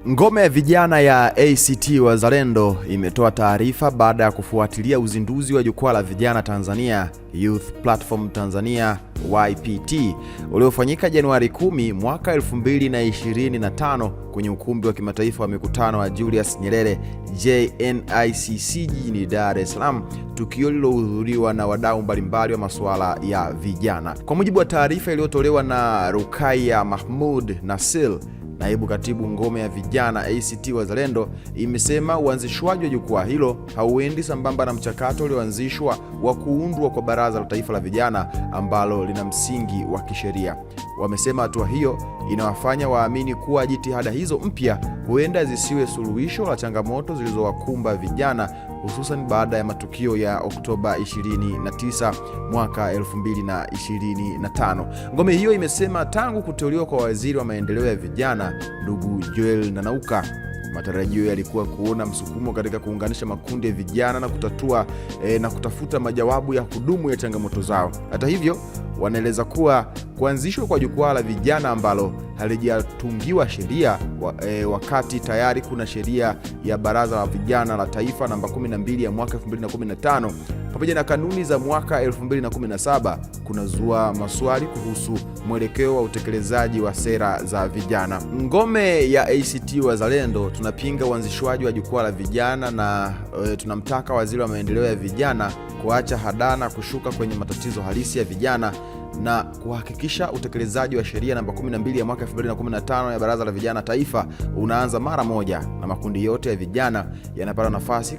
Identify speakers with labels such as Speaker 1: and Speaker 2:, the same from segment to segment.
Speaker 1: Ngome ya vijana ya ACT Wazalendo imetoa taarifa baada ya kufuatilia uzinduzi wa jukwaa la vijana Tanzania Youth Platform Tanzania YPT uliofanyika Januari 10 mwaka 2025 kwenye ukumbi wa kimataifa wa mikutano wa Julius Nyerere JNICC jijini Dar es Salaam, tukio lilohudhuriwa na wadau mbalimbali wa masuala ya vijana. Kwa mujibu wa taarifa iliyotolewa na Rukaiya Mahmoud Nasil, naibu katibu ngome ya vijana ACT Wazalendo, imesema uanzishwaji wa jukwaa hilo hauendi sambamba na mchakato ulioanzishwa wa kuundwa kwa Baraza la Taifa la Vijana ambalo lina msingi wa kisheria. Wamesema hatua hiyo inawafanya waamini kuwa jitihada hizo mpya huenda zisiwe suluhisho la changamoto zilizowakumba vijana, hususan baada ya matukio ya Oktoba 29 mwaka 2025. Ngome hiyo imesema tangu kuteuliwa kwa waziri wa maendeleo ya vijana ndugu Joel Nanauka, matarajio yalikuwa kuona msukumo katika kuunganisha makundi ya vijana na kutafuta majawabu ya kudumu ya changamoto zao. Hata hivyo, wanaeleza kuwa kuanzishwa kwa jukwaa la vijana ambalo halijatungiwa sheria wakati tayari kuna sheria ya Baraza la Vijana la Taifa namba 12 ya mwaka 2015 pamoja na kanuni za mwaka 2017 kunazua maswali kuhusu mwelekeo wa utekelezaji wa sera za vijana. Ngome ya ACT Wazalendo tunapinga uanzishwaji wa jukwaa la vijana na tunamtaka waziri wa maendeleo ya vijana kuacha hadana kushuka kwenye matatizo halisi ya vijana na kuhakikisha utekelezaji wa sheria namba 12 ya mwaka 2015 ya Baraza la Vijana Taifa unaanza mara moja na makundi yote ya vijana yanapata nafasi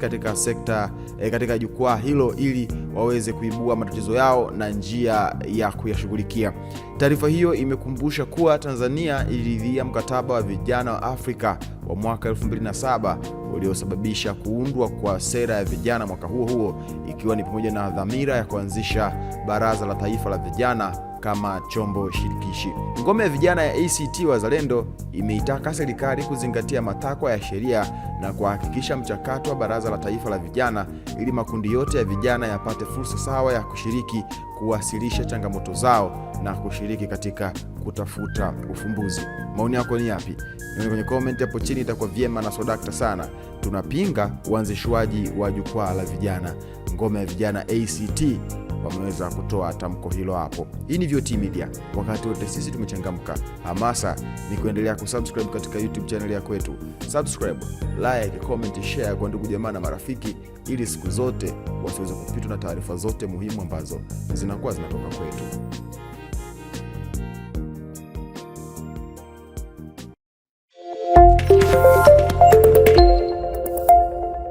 Speaker 1: katika jukwaa hilo ili waweze kuibua matatizo yao na njia ya kuyashughulikia. Taarifa hiyo imekumbusha kuwa Tanzania iliridhia mkataba wa vijana wa Afrika wa mwaka 2007 uliosababisha kuundwa kwa sera ya vijana mwaka huo, ikiwa ni pamoja na dhamira ya kuanzisha Baraza la Taifa la Vijana kama chombo shirikishi. Ngome ya vijana ya ACT Wazalendo imeitaka serikali kuzingatia matakwa ya sheria na kuhakikisha mchakato wa Baraza la Taifa la Vijana ili makundi yote ya vijana yapate fursa sawa ya kushiriki, kuwasilisha changamoto zao na kushiriki katika kutafuta ufumbuzi. Maoni yako ni yapi? Nione kwenye comment hapo chini, itakuwa vyema na sodakta sana. Tunapinga uanzishwaji wa jukwaa la vijana. Ngome ya vijana ACT wameweza kutoa tamko hilo hapo. Hii ni VOT Media, wakati wote sisi tumechangamka. Hamasa ni kuendelea kusubscribe katika YouTube channel ya kwetu. Subscribe, like, comment, share kwa ndugu jamaa na marafiki, ili siku zote wasiweze kupitwa na taarifa zote muhimu ambazo zinakuwa zinatoka kwetu.